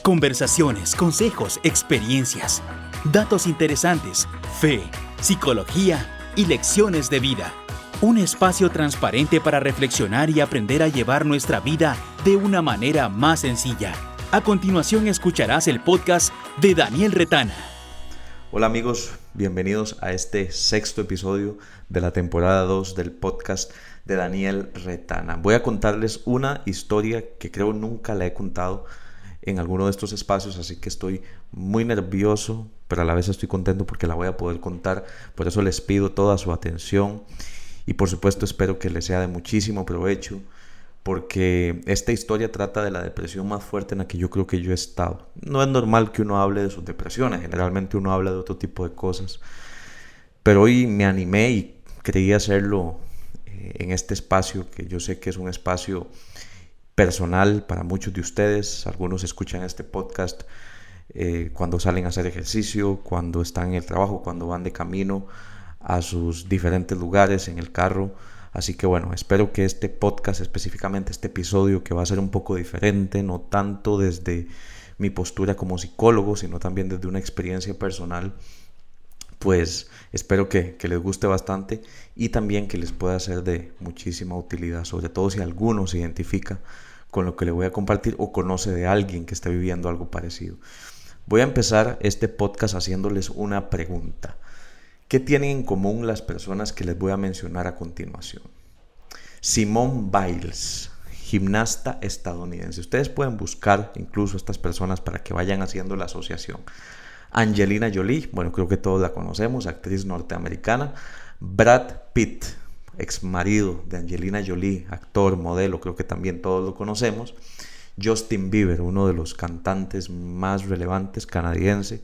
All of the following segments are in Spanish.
Conversaciones, consejos, experiencias, datos interesantes, fe, psicología y lecciones de vida. Un espacio transparente para reflexionar y aprender a llevar nuestra vida de una manera más sencilla. A continuación escucharás el podcast de Daniel Retana. Hola amigos, bienvenidos a este sexto episodio de la temporada 2 del podcast de Daniel Retana. Voy a contarles una historia que creo nunca la he contado en alguno de estos espacios, así que estoy muy nervioso, pero a la vez estoy contento porque la voy a poder contar. Por eso les pido toda su atención y por supuesto espero que les sea de muchísimo provecho, porque esta historia trata de la depresión más fuerte en la que yo creo que yo he estado. No es normal que uno hable de sus depresiones, generalmente uno habla de otro tipo de cosas, pero hoy me animé y creí hacerlo en este espacio, que yo sé que es un espacio personal para muchos de ustedes. Algunos escuchan este podcast cuando salen a hacer ejercicio, cuando están en el trabajo, cuando van de camino a sus diferentes lugares en el carro. Así que bueno, espero que este podcast, específicamente este episodio, que va a ser un poco diferente, no tanto desde mi postura como psicólogo, sino también desde una experiencia personal, pues espero que les guste bastante y también que les pueda ser de muchísima utilidad, sobre todo si alguno se identifica con lo que le voy a compartir o conoce de alguien que esté viviendo algo parecido. Voy a empezar este podcast haciéndoles una pregunta. ¿Qué tienen en común las personas que les voy a mencionar a continuación? Simone Biles, gimnasta estadounidense. Ustedes pueden buscar incluso estas personas para que vayan haciendo la asociación. Angelina Jolie, bueno, creo que todos la conocemos, actriz norteamericana. Brad Pitt, ex marido de Angelina Jolie, actor, modelo, creo que también todos lo conocemos. Justin Bieber, uno de los cantantes más relevantes canadiense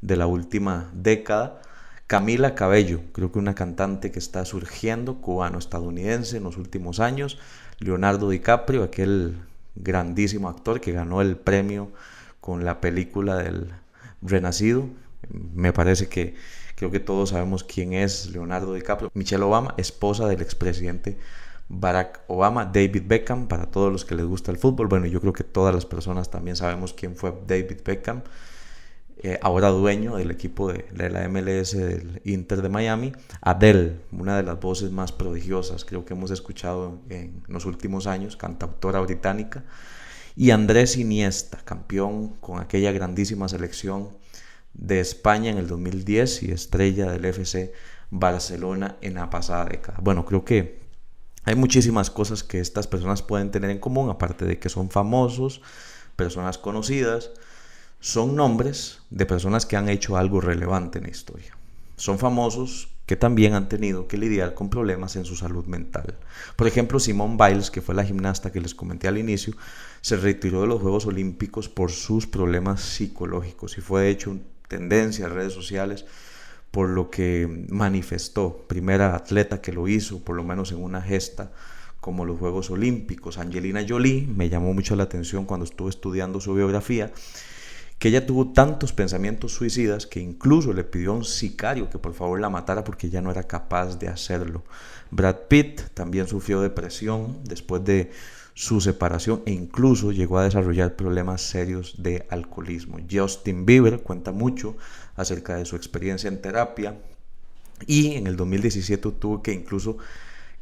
de la última década. Camila Cabello, creo que una cantante que está surgiendo, cubano-estadounidense en los últimos años. Leonardo DiCaprio, aquel grandísimo actor que ganó el premio con la película del Renacido. Me parece que creo que todos sabemos quién es Leonardo DiCaprio. Michelle Obama, esposa del expresidente Barack Obama. David Beckham, para todos los que les gusta el fútbol. Bueno, yo creo que todas las personas también sabemos quién fue David Beckham. Ahora dueño del equipo de la MLS del Inter de Miami. Adele, una de las voces más prodigiosas creo que hemos escuchado en los últimos años, cantautora británica. Y Andrés Iniesta, campeón con aquella grandísima selección de España en el 2010 y estrella del FC Barcelona en la pasada década. Bueno, creo que hay muchísimas cosas que estas personas pueden tener en común, aparte de que son famosos, personas conocidas. Son nombres de personas que han hecho algo relevante en la historia. Son famosos que también han tenido que lidiar con problemas en su salud mental. Por ejemplo, Simone Biles, que fue la gimnasta que les comenté al inicio, se retiró de los Juegos Olímpicos por sus problemas psicológicos y fue de hecho tendencia en redes sociales por lo que manifestó. Primera atleta que lo hizo, por lo menos en una gesta como los Juegos Olímpicos. Angelina Jolie, me llamó mucho la atención cuando estuve estudiando su biografía, que ella tuvo tantos pensamientos suicidas que incluso le pidió a un sicario que por favor la matara porque ya no era capaz de hacerlo. Brad Pitt también sufrió depresión después de su separación e incluso llegó a desarrollar problemas serios de alcoholismo. Justin Bieber cuenta mucho acerca de su experiencia en terapia y en el 2017 tuvo que incluso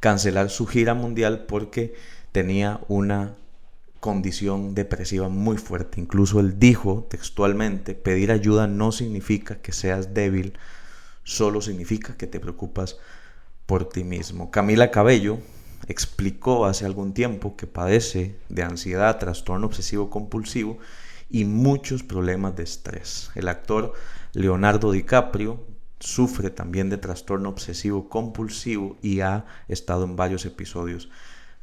cancelar su gira mundial porque tenía una condición depresiva muy fuerte. Incluso él dijo textualmente: pedir ayuda no significa que seas débil, solo significa que te preocupas por ti mismo. Camila Cabello explicó hace algún tiempo que padece de ansiedad, trastorno obsesivo compulsivo y muchos problemas de estrés. El actor Leonardo DiCaprio sufre también de trastorno obsesivo compulsivo y ha estado en varios episodios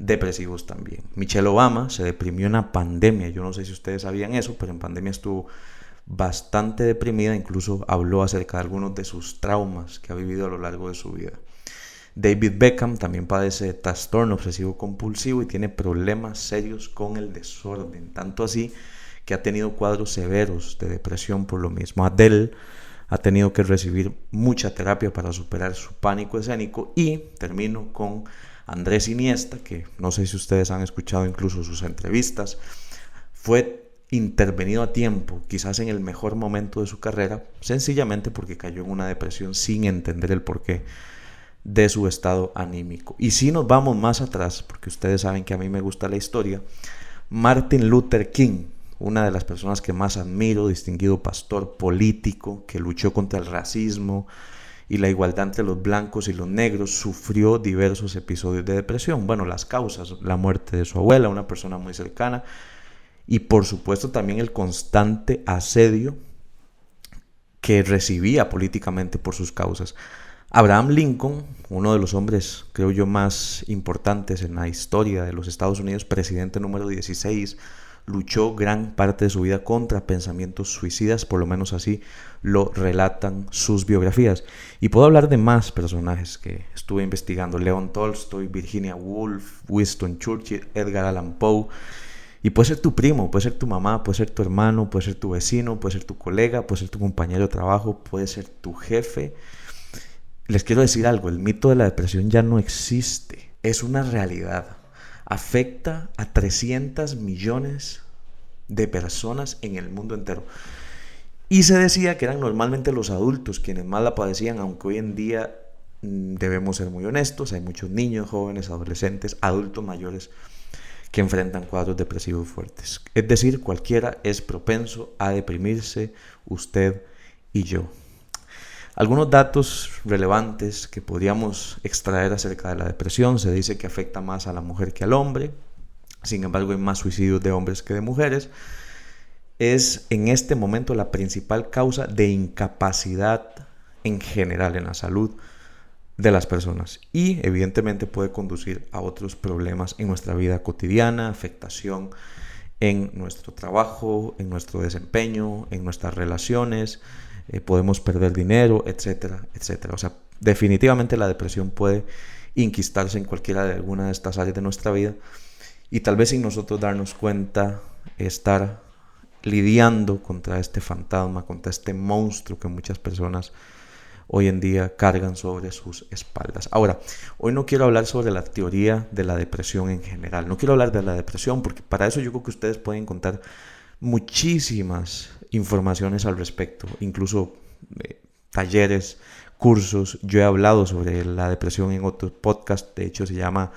depresivos también. Michelle Obama se deprimió en la pandemia. Yo no sé si ustedes sabían eso, pero en pandemia estuvo bastante deprimida. Incluso habló acerca de algunos de sus traumas que ha vivido a lo largo de su vida. David Beckham también padece de trastorno obsesivo compulsivo y tiene problemas serios con el desorden, tanto así que ha tenido cuadros severos de depresión por lo mismo. Adele ha tenido que recibir mucha terapia para superar su pánico escénico. Y termino con Andrés Iniesta, que no sé si ustedes han escuchado incluso sus entrevistas. Fue intervenido a tiempo, quizás en el mejor momento de su carrera, sencillamente porque cayó en una depresión sin entender el porqué de su estado anímico. Y si nos vamos más atrás, porque ustedes saben que a mí me gusta la historia, Martin Luther King, una de las personas que más admiro, distinguido pastor político que luchó contra el racismo y la igualdad entre los blancos y los negros, sufrió diversos episodios de depresión. Bueno, las causas: la muerte de su abuela, una persona muy cercana, y por supuesto también el constante asedio que recibía políticamente por sus causas. Abraham Lincoln, uno de los hombres, creo yo, más importantes en la historia de los Estados Unidos, presidente número 16, luchó gran parte de su vida contra pensamientos suicidas, por lo menos así lo relatan sus biografías. Y puedo hablar de más personajes que estuve investigando: León Tolstoy, Virginia Woolf, Winston Churchill, Edgar Allan Poe. Y puede ser tu primo, puede ser tu mamá, puede ser tu hermano, puede ser tu vecino, puede ser tu colega, puede ser tu compañero de trabajo, puede ser tu jefe. Les quiero decir algo: el mito de la depresión ya no existe, es una realidad. Afecta a 300 millones de personas en el mundo entero. Y se decía que eran normalmente los adultos quienes más la padecían, aunque hoy en día debemos ser muy honestos, hay muchos niños, jóvenes, adolescentes, adultos mayores que enfrentan cuadros depresivos fuertes. Es decir, cualquiera es propenso a deprimirse, usted y yo. Algunos datos relevantes que podríamos extraer acerca de la depresión: se dice que afecta más a la mujer que al hombre, sin embargo hay más suicidios de hombres que de mujeres. Es en este momento la principal causa de incapacidad en general en la salud de las personas, y evidentemente puede conducir a otros problemas en nuestra vida cotidiana, afectación en nuestro trabajo, en nuestro desempeño, en nuestras relaciones. Podemos perder dinero, etcétera, etcétera. O sea, definitivamente la depresión puede inquistarse en cualquiera de alguna de estas áreas de nuestra vida, y tal vez sin nosotros darnos cuenta estar lidiando contra este fantasma, contra este monstruo que muchas personas hoy en día cargan sobre sus espaldas. Ahora, hoy no quiero hablar sobre la teoría de la depresión en general. No quiero hablar de la depresión porque para eso yo creo que ustedes pueden encontrar muchísimas informaciones al respecto, incluso talleres, cursos. Yo he hablado sobre la depresión en otro podcast, de hecho se llama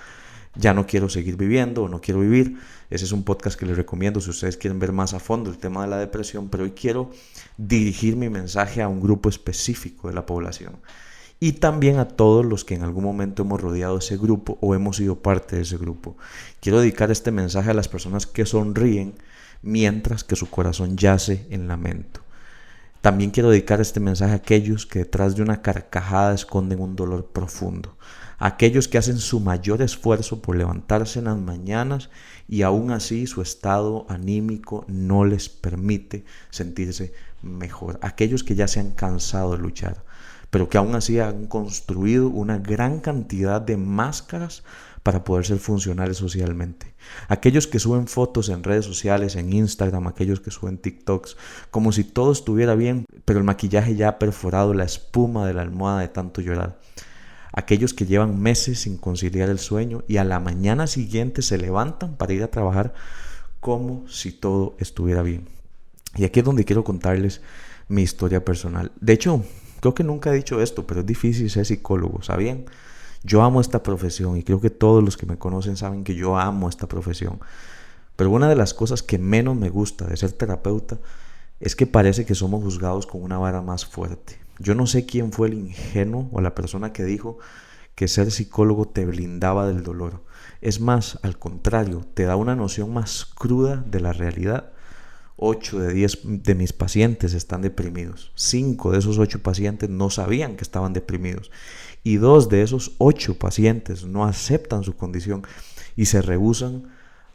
Ya no quiero seguir viviendo o No quiero vivir. Ese es un podcast que les recomiendo si ustedes quieren ver más a fondo el tema de la depresión, pero hoy quiero dirigir mi mensaje a un grupo específico de la población y también a todos los que en algún momento hemos rodeado ese grupo o hemos sido parte de ese grupo. Quiero dedicar este mensaje a las personas que sonríen mientras que su corazón yace en lamento. También quiero dedicar este mensaje a aquellos que detrás de una carcajada esconden un dolor profundo, a aquellos que hacen su mayor esfuerzo por levantarse en las mañanas y aún así su estado anímico no les permite sentirse mejor, aquellos que ya se han cansado de luchar, pero que aún así han construido una gran cantidad de máscaras para poder ser funcionales socialmente. Aquellos que suben fotos en redes sociales, en Instagram, aquellos que suben TikToks, como si todo estuviera bien, pero el maquillaje ya ha perforado la espuma de la almohada de tanto llorar. Aquellos que llevan meses sin conciliar el sueño y a la mañana siguiente se levantan para ir a trabajar como si todo estuviera bien. Y aquí es donde quiero contarles mi historia personal. De hecho, creo que nunca he dicho esto, pero es difícil ser psicólogo, ¿sabían? Yo amo esta profesión y creo que todos los que me conocen saben que yo amo esta profesión. Pero una de las cosas que menos me gusta de ser terapeuta es que parece que somos juzgados con una vara más fuerte. Yo no sé quién fue el ingenuo o la persona que dijo que ser psicólogo te blindaba del dolor. Es más, al contrario, te da una noción más cruda de la realidad. 8 de 10 de mis pacientes están deprimidos. 5 de esos 8 pacientes no sabían que estaban deprimidos. Y 2 de esos 8 pacientes no aceptan su condición y se rehúsan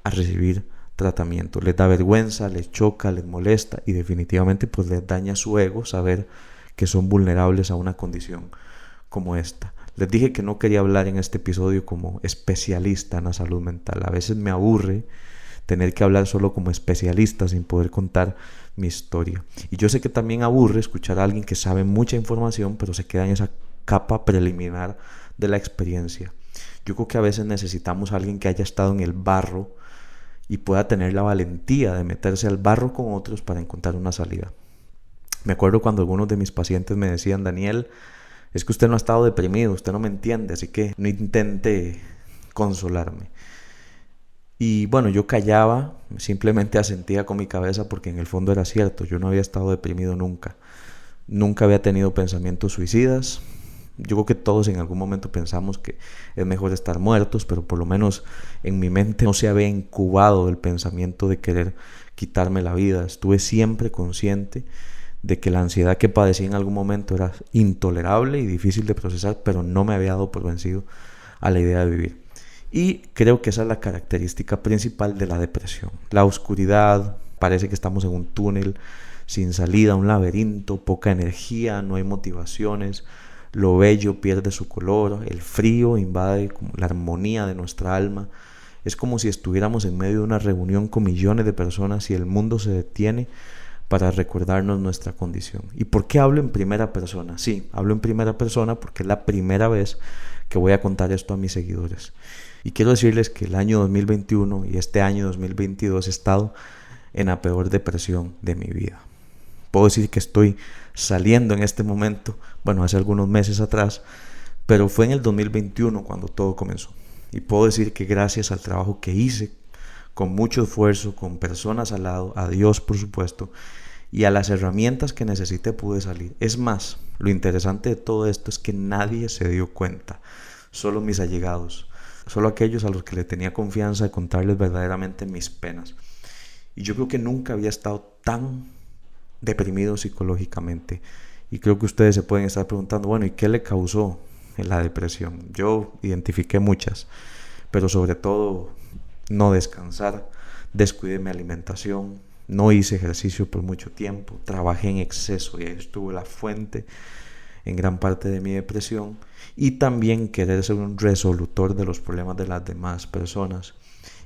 a recibir tratamiento. Les da vergüenza, les choca, les molesta y definitivamente pues les daña su ego saber que son vulnerables a una condición como esta. Les dije que no quería hablar en este episodio como especialista en la salud mental. A veces me aburre tener que hablar solo como especialista sin poder contar mi historia. Y yo sé que también aburre escuchar a alguien que sabe mucha información pero se queda en esa capa preliminar de la experiencia. Yo creo que a veces necesitamos a alguien que haya estado en el barro y pueda tener la valentía de meterse al barro con otros para encontrar una salida. Me acuerdo cuando algunos de mis pacientes me decían: Daniel, es que usted no ha estado deprimido, usted no me entiende, así que no intente consolarme. Y bueno, yo callaba, simplemente asentía con mi cabeza porque en el fondo era cierto, yo no había estado deprimido nunca. Nunca había tenido pensamientos suicidas. Yo creo que todos en algún momento pensamos que es mejor estar muertos, pero por lo menos en mi mente no se había incubado el pensamiento de querer quitarme la vida. Estuve siempre consciente de que la ansiedad que padecí en algún momento era intolerable y difícil de procesar, pero no me había dado por vencido a la idea de vivir. Y creo que esa es la característica principal de la depresión. La oscuridad, parece que estamos en un túnel sin salida, un laberinto, poca energía, no hay motivaciones, lo bello pierde su color, el frío invade la armonía de nuestra alma. Es como si estuviéramos en medio de una reunión con millones de personas y el mundo se detiene para recordarnos nuestra condición. ¿Y por qué hablo en primera persona? Sí, hablo en primera persona porque es la primera vez que voy a contar esto a mis seguidores. Y quiero decirles que el año 2021 y este año 2022 he estado en la peor depresión de mi vida. Puedo decir que estoy saliendo en este momento, bueno, hace algunos meses atrás, pero fue en el 2021 cuando todo comenzó. Y puedo decir que gracias al trabajo que hice, con mucho esfuerzo, con personas al lado, a Dios por supuesto, y a las herramientas que necesité, pude salir. Es más, lo interesante de todo esto es que nadie se dio cuenta, solo mis allegados, solo aquellos a los que le tenía confianza de contarles verdaderamente mis penas. Y yo creo que nunca había estado tan deprimido psicológicamente. Y creo que ustedes se pueden estar preguntando, bueno, ¿y qué le causó la depresión? Yo identifiqué muchas, pero sobre todo no descansar, descuidé mi alimentación, no hice ejercicio por mucho tiempo, trabajé en exceso y ahí estuvo la fuente en gran parte de mi depresión, y también querer ser un resolutor de los problemas de las demás personas.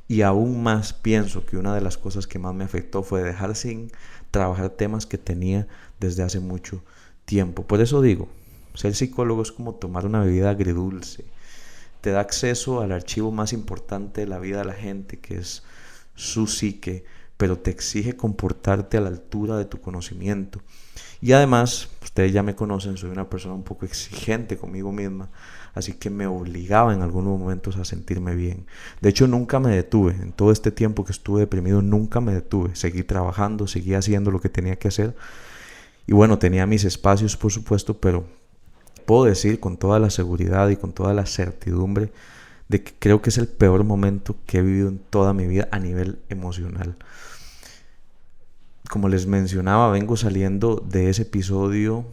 Y aún más pienso que una de las cosas que más me afectó fue dejar sin trabajar temas que tenía desde hace mucho tiempo. Por eso digo, ser psicólogo es como tomar una bebida agridulce. Te da acceso al archivo más importante de la vida de la gente, que es su psique, pero te exige comportarte a la altura de tu conocimiento. Y además, ustedes ya me conocen, soy una persona un poco exigente conmigo misma, así que me obligaba en algunos momentos a sentirme bien. De hecho, nunca me detuve. En todo este tiempo que estuve deprimido, nunca me detuve. Seguí trabajando, seguí haciendo lo que tenía que hacer. Y bueno, tenía mis espacios, por supuesto, pero puedo decir con toda la seguridad y con toda la certidumbre de que creo que es el peor momento que he vivido en toda mi vida a nivel emocional. Como les mencionaba, vengo saliendo de ese episodio.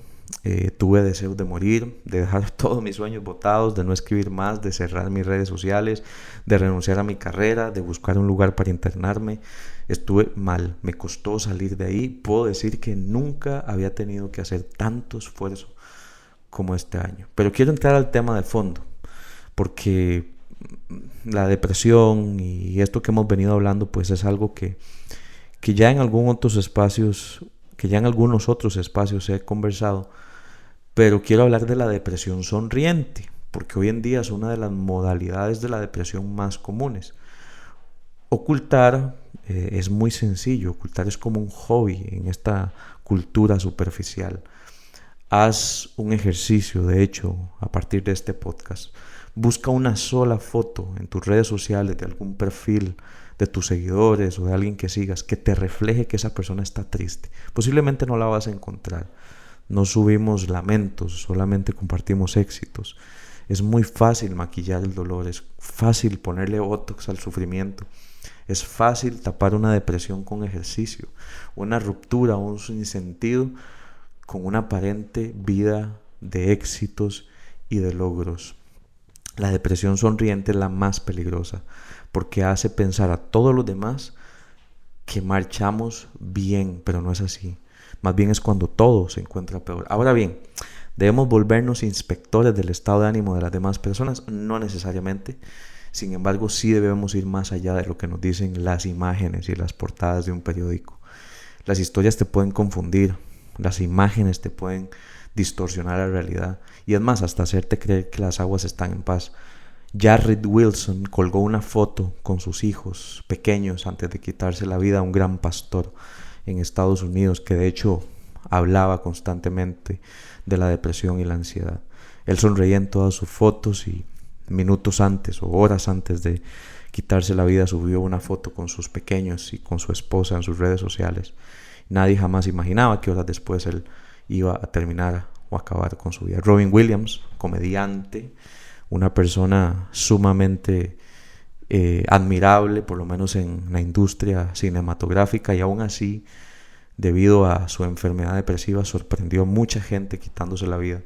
Tuve deseos de morir, de dejar todos mis sueños botados, de no escribir más, de cerrar mis redes sociales, de renunciar a mi carrera, de buscar un lugar para internarme. Estuve mal, me costó salir de ahí. Puedo decir que nunca había tenido que hacer tanto esfuerzo como este año. Pero quiero entrar al tema de fondo, porque la depresión y esto que hemos venido hablando, pues es algo que ya en algunos otros espacios he conversado, pero quiero hablar de la depresión sonriente, porque hoy en día es una de las modalidades de la depresión más comunes. Ocultar es muy sencillo, ocultar es como un hobby en esta cultura superficial. Haz un ejercicio, de hecho, a partir de este podcast. Busca una sola foto en tus redes sociales de algún perfil de tus seguidores o de alguien que sigas que te refleje que esa persona está triste. Posiblemente no la vas a encontrar. No subimos lamentos, solamente compartimos éxitos. Es muy fácil maquillar el dolor, es fácil ponerle botox al sufrimiento. Es fácil tapar una depresión con ejercicio, una ruptura o un sinsentido con una aparente vida de éxitos y de logros. La depresión sonriente es la más peligrosa porque hace pensar a todos los demás que marchamos bien, pero no es así. Más bien es cuando todo se encuentra peor. Ahora bien, ¿debemos volvernos inspectores del estado de ánimo de las demás personas? No necesariamente. Sin embargo, sí debemos ir más allá de lo que nos dicen las imágenes y las portadas de un periódico. Las historias te pueden confundir, las imágenes te pueden distorsionar la realidad y es más, hasta hacerte creer que las aguas están en paz. Jarrid Wilson colgó una foto con sus hijos pequeños antes de quitarse la vida, un gran pastor en Estados Unidos que de hecho hablaba constantemente de la depresión y la ansiedad. Él sonreía en todas sus fotos y minutos antes o horas antes de quitarse la vida subió una foto con sus pequeños y con su esposa en sus redes sociales. Nadie jamás imaginaba que horas después él iba a terminar o acabar con su vida. Robin Williams, comediante, una persona sumamente admirable, por lo menos en la industria cinematográfica, y aún así, debido a su enfermedad depresiva, sorprendió a mucha gente quitándose la vida.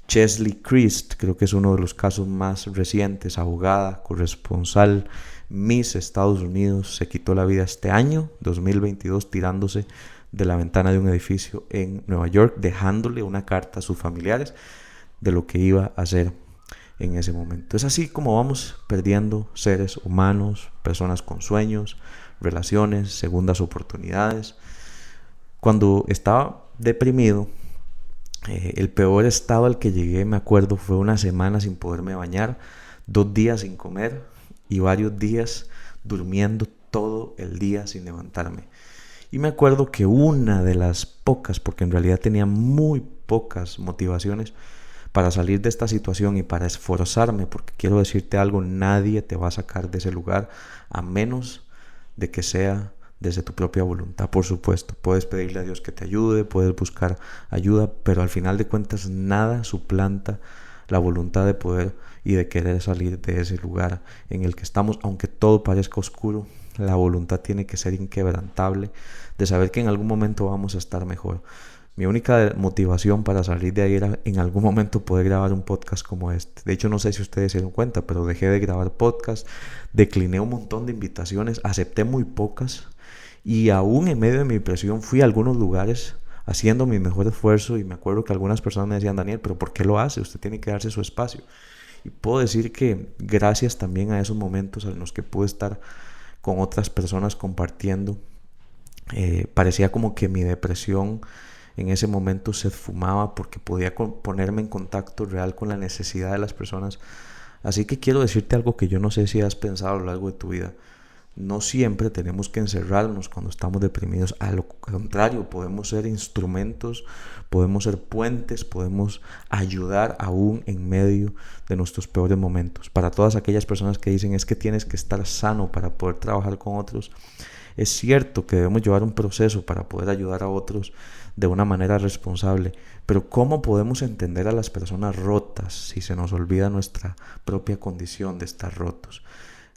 Cheslie Kryst, creo que es uno de los casos más recientes, abogada, corresponsal, Miss Estados Unidos, se quitó la vida este año, 2022, tirándose de la ventana de un edificio en Nueva York, dejándole una carta a sus familiares de lo que iba a hacer en ese momento. Es así como vamos perdiendo seres humanos, personas con sueños, relaciones, segundas oportunidades. Cuando estaba deprimido, el peor estado al que llegué, me acuerdo, fue una semana sin poderme bañar, 2 días sin comer y varios días durmiendo todo el día sin levantarme. Y me acuerdo que una de las pocas, porque en realidad tenía muy pocas motivaciones para salir de esta situación y para esforzarme, porque quiero decirte algo, nadie te va a sacar de ese lugar a menos de que sea desde tu propia voluntad. Por supuesto, puedes pedirle a Dios que te ayude, puedes buscar ayuda, pero al final de cuentas nada suplanta la voluntad de poder y de querer salir de ese lugar en el que estamos, aunque todo parezca oscuro. La voluntad tiene que ser inquebrantable, de saber que en algún momento vamos a estar mejor. Mi única motivación para salir de ahí era en algún momento poder grabar un podcast como este. De hecho, no sé si ustedes se dieron cuenta, pero dejé de grabar podcast, decliné un montón de invitaciones, acepté muy pocas y aún en medio de mi depresión fui a algunos lugares haciendo mi mejor esfuerzo y me acuerdo que algunas personas me decían: Daniel, ¿pero por qué lo hace? Usted tiene que darse su espacio. Y puedo decir que gracias también a esos momentos en los que pude estar con otras personas compartiendo, parecía como que mi depresión en ese momento se esfumaba porque podía ponerme en contacto real con la necesidad de las personas. Así que quiero decirte algo que yo no sé si has pensado a lo largo de tu vida. No siempre tenemos que encerrarnos cuando estamos deprimidos. A lo contrario, podemos ser instrumentos, podemos ser puentes, podemos ayudar aún en medio de nuestros peores momentos. Para todas aquellas personas que dicen es que tienes que estar sano para poder trabajar con otros, es cierto que debemos llevar un proceso para poder ayudar a otros de una manera responsable, pero ¿cómo podemos entender a las personas rotas si se nos olvida nuestra propia condición de estar rotos?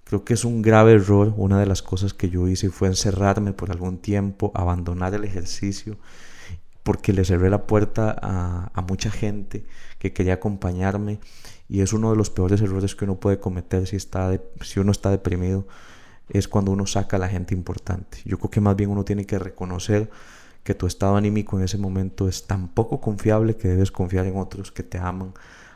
Creo que es un grave error. Una de las cosas que yo hice fue encerrarme por algún tiempo, abandonar el ejercicio, porque le cerré la puerta a mucha gente que quería acompañarme, y es uno de los peores errores que uno puede cometer si uno está deprimido, es cuando uno saca a la gente importante. Yo creo que más bien uno tiene que reconocer que tu estado anímico en ese momento es tan poco confiable que debes confiar en otros que te aman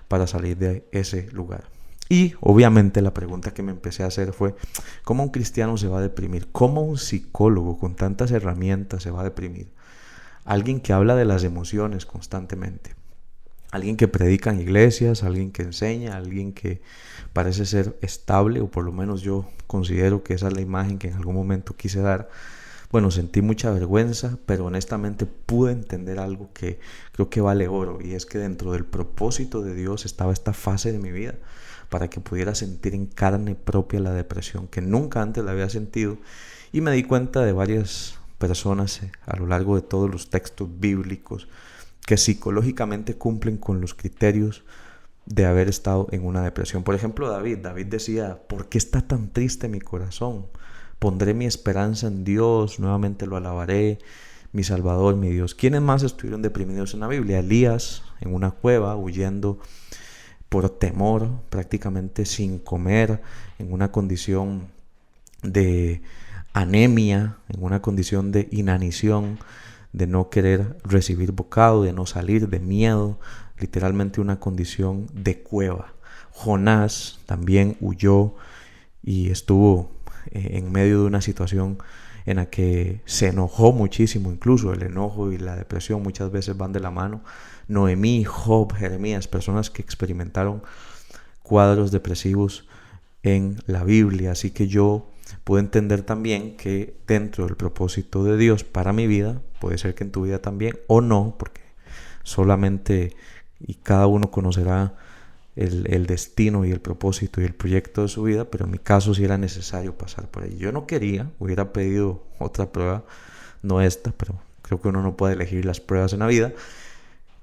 para salir de ese lugar. Y obviamente la pregunta que me empecé a hacer fue: ¿cómo un cristiano se va a deprimir? ¿Cómo un psicólogo con tantas herramientas se va a deprimir? Alguien que habla de las emociones constantemente, alguien que predica en iglesias, alguien que enseña, alguien que parece ser estable, o por lo menos yo considero que esa es la imagen que en algún momento quise dar. Bueno, sentí mucha vergüenza, pero honestamente pude entender algo que creo que vale oro, y es que dentro del propósito de Dios estaba esta fase de mi vida para que pudiera sentir en carne propia la depresión, que nunca antes la había sentido, y me di cuenta de varias personas a lo largo de todos los textos bíblicos que psicológicamente cumplen con los criterios de haber estado en una depresión. Por ejemplo, David decía: ¿por qué está tan triste mi corazón? Pondré mi esperanza en Dios, nuevamente lo alabaré, mi Salvador, mi Dios. ¿Quiénes más estuvieron deprimidos en la Biblia? Elías en una cueva, huyendo por temor, prácticamente sin comer, en una condición de anemia, en una condición de inanición, de no querer recibir bocado, de no salir, de miedo, literalmente una condición de cueva. Jonás también huyó y estuvo en medio de una situación en la que se enojó muchísimo. Incluso el enojo y la depresión muchas veces van de la mano. Noemí, Job, Jeremías, personas que experimentaron cuadros depresivos en la Biblia, así que yo pude entender también que dentro del propósito de Dios para mi vida, puede ser que en tu vida también o no, porque solamente y cada uno conocerá el destino y el propósito y el proyecto de su vida, pero en mi caso sí era necesario pasar por ahí. Yo no quería, hubiera pedido otra prueba, no esta, pero creo que uno no puede elegir las pruebas en la vida.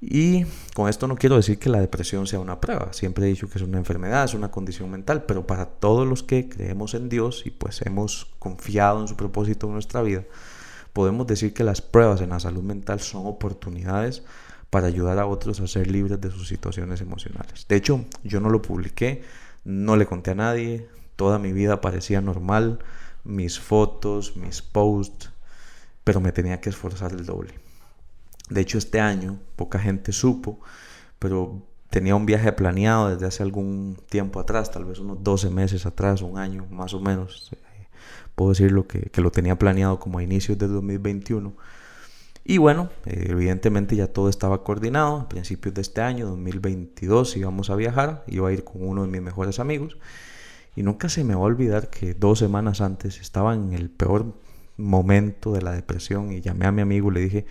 Y con esto no quiero decir que la depresión sea una prueba. Siempre he dicho que es una enfermedad, es una condición mental, pero para todos los que creemos en Dios y pues hemos confiado en su propósito en nuestra vida, podemos decir que las pruebas en la salud mental son oportunidades para ayudar a otros a ser libres de sus situaciones emocionales. De hecho, yo no lo publiqué, no le conté a nadie, toda mi vida parecía normal, mis fotos, mis posts, pero me tenía que esforzar el doble. De hecho, este año poca gente supo, pero tenía un viaje planeado desde hace algún tiempo atrás, tal vez unos 12 meses atrás, un año más o menos. Puedo decirlo que lo tenía planeado como a inicios de 2021. Y bueno, evidentemente ya todo estaba coordinado. A principios de este año, 2022, íbamos a viajar. Iba a ir con uno de mis mejores amigos. Y nunca se me va a olvidar que 2 semanas antes estaba en el peor momento de la depresión. Y llamé a mi amigo y le dije,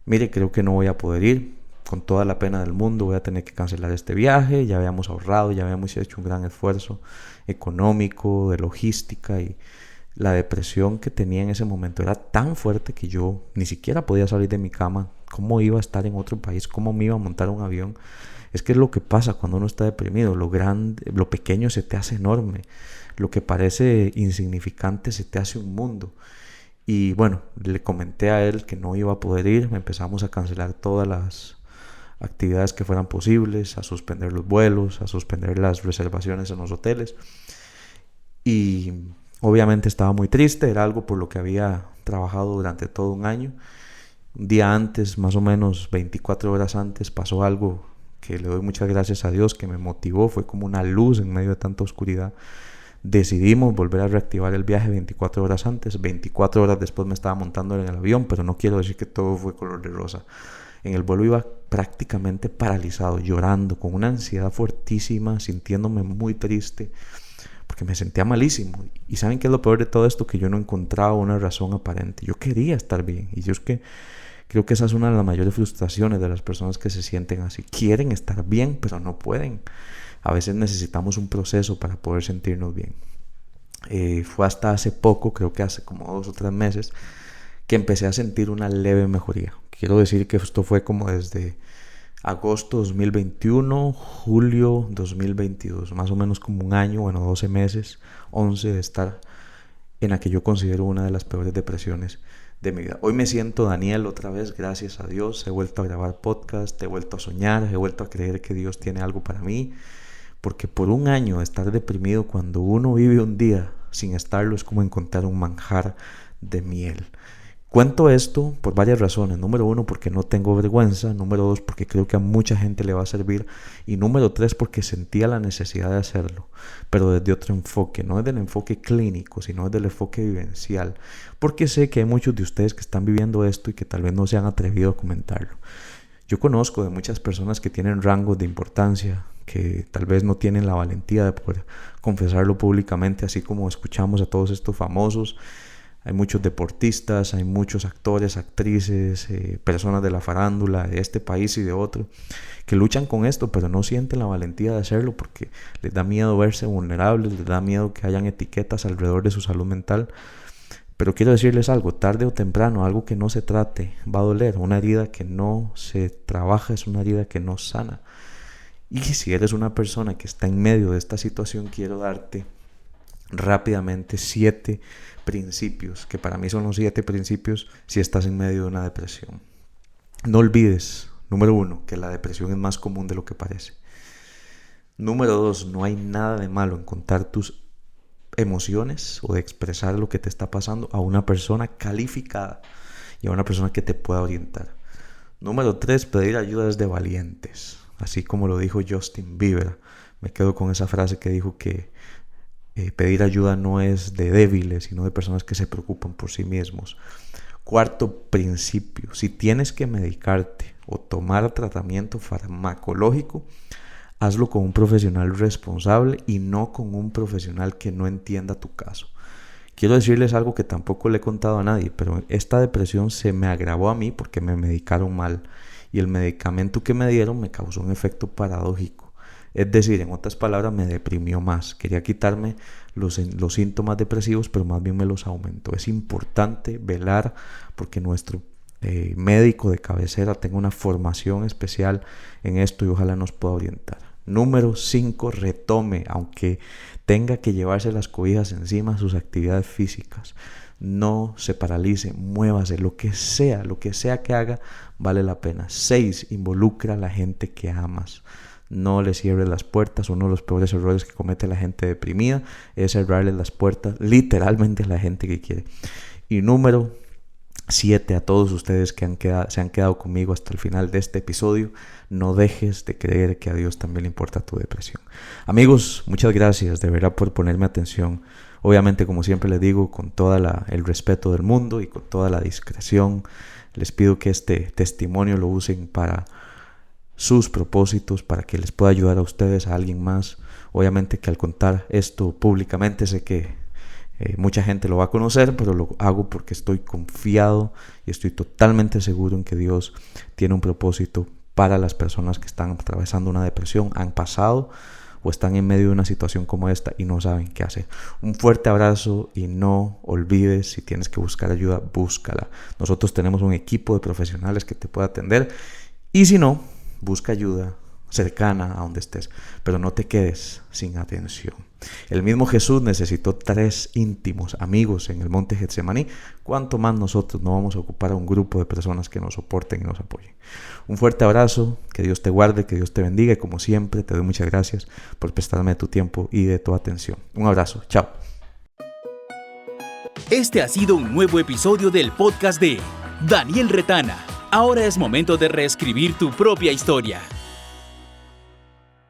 mire, creo que no voy a poder ir. Con toda la pena del mundo voy a tener que cancelar este viaje. Ya habíamos ahorrado, ya habíamos hecho un gran esfuerzo económico, de logística, y la depresión que tenía en ese momento era tan fuerte que yo ni siquiera podía salir de mi cama. ¿Cómo iba a estar en otro país? ¿Cómo me iba a montar un avión? Es que es lo que pasa cuando uno está deprimido. Lo pequeño se te hace enorme. Lo que parece insignificante se te hace un mundo. Y bueno, le comenté a él que no iba a poder ir. Empezamos a cancelar todas las actividades que fueran posibles, a suspender los vuelos, a suspender las reservaciones en los hoteles. Y obviamente estaba muy triste, era algo por lo que había trabajado durante todo un año. Un día antes, más o menos 24 horas antes, pasó algo que le doy muchas gracias a Dios, que me motivó, fue como una luz en medio de tanta oscuridad. Decidimos volver a reactivar el viaje 24 horas antes. 24 horas después me estaba montando en el avión, pero no quiero decir que todo fue color de rosa. En el vuelo iba prácticamente paralizado, llorando, con una ansiedad fuertísima, sintiéndome muy triste, porque me sentía malísimo. Y ¿saben qué es lo peor de todo esto? Que yo no encontraba una razón aparente. Yo quería estar bien. Y yo es que creo que esa es una de las mayores frustraciones de las personas que se sienten así. Quieren estar bien, pero no pueden. A veces necesitamos un proceso para poder sentirnos bien. Fue hasta hace poco, creo que hace como 2 o 3 meses, que empecé a sentir una leve mejoría. Quiero decir que esto fue como desde agosto 2021, julio 2022, más o menos como un año, 12 meses, 11 de estar en la que yo considero una de las peores depresiones de mi vida. Hoy me siento Daniel otra vez, gracias a Dios. He vuelto a grabar podcast, he vuelto a soñar, he vuelto a creer que Dios tiene algo para mí, porque por un año de estar deprimido, cuando uno vive un día sin estarlo, es como encontrar un manjar de miel. Cuento esto por varias razones. Número 1, porque no tengo vergüenza. Número 2, porque creo que a mucha gente le va a servir. Y número 3, porque sentía la necesidad de hacerlo, pero desde otro enfoque. No desde el enfoque clínico, sino desde el enfoque vivencial. Porque sé que hay muchos de ustedes que están viviendo esto y que tal vez no se han atrevido a comentarlo. Yo conozco de muchas personas que tienen rangos de importancia, que tal vez no tienen la valentía de poder confesarlo públicamente, así como escuchamos a todos estos famosos. Hay muchos deportistas, hay muchos actores, actrices, personas de la farándula de este país y de otro, que luchan con esto, pero no sienten la valentía de hacerlo porque les da miedo verse vulnerables, les da miedo que hayan etiquetas alrededor de su salud mental. Pero quiero decirles algo, tarde o temprano, algo que no se trate va a doler. Una herida que no se trabaja es una herida que no sana. Y si eres una persona que está en medio de esta situación, quiero darte rápidamente 7 principios, que para mí son los 7 principios si estás en medio de una depresión. No olvides, número 1, que la depresión es más común de lo que parece. Número 2, no hay nada de malo en contar tus emociones o de expresar lo que te está pasando a una persona calificada y a una persona que te pueda orientar. Número 3, pedir ayuda es de valientes, así como lo dijo Justin Bieber. Me quedo con esa frase que dijo que pedir ayuda no es de débiles, sino de personas que se preocupan por sí mismos. 4 principio, si tienes que medicarte o tomar tratamiento farmacológico, hazlo con un profesional responsable y no con un profesional que no entienda tu caso. Quiero decirles algo que tampoco le he contado a nadie, pero esta depresión se me agravó a mí porque me medicaron mal y el medicamento que me dieron me causó un efecto paradójico. Es decir, en otras palabras, me deprimió más. Quería quitarme los síntomas depresivos, pero más bien me los aumentó. Es importante velar porque nuestro médico de cabecera tenga una formación especial en esto y ojalá nos pueda orientar. Número 5, retome, aunque tenga que llevarse las cobijas encima, sus actividades físicas. No se paralice, muévase, lo que sea que haga, vale la pena. 6, involucra a la gente que amas. No le cierres las puertas. Uno de los peores errores que comete la gente deprimida es cerrarle las puertas literalmente a la gente que quiere. Y número 7, a todos ustedes que se han quedado conmigo hasta el final de este episodio, no dejes de creer que a Dios también le importa tu depresión. Amigos, muchas gracias de verdad por ponerme atención. Obviamente, como siempre les digo, con todo el respeto del mundo y con toda la discreción, les pido que este testimonio lo usen para sus propósitos, para que les pueda ayudar a ustedes, a alguien más. Obviamente que al contar esto públicamente sé que mucha gente lo va a conocer, pero lo hago porque estoy confiado y estoy totalmente seguro en que Dios tiene un propósito para las personas que están atravesando una depresión, han pasado o están en medio de una situación como esta y no saben qué hacer. Un fuerte abrazo y no olvides, si tienes que buscar ayuda, búscala. Nosotros tenemos un equipo de profesionales que te puede atender y si no, busca ayuda cercana a donde estés, pero no te quedes sin atención. El mismo Jesús necesitó 3 íntimos amigos en el monte Getsemaní. ¿Cuánto más nosotros no vamos a ocupar a un grupo de personas que nos soporten y nos apoyen? Un fuerte abrazo, que Dios te guarde, que Dios te bendiga y como siempre te doy muchas gracias por prestarme tu tiempo y de tu atención. Un abrazo, chao. Este ha sido un nuevo episodio del podcast de Daniel Retana. Ahora es momento de reescribir tu propia historia.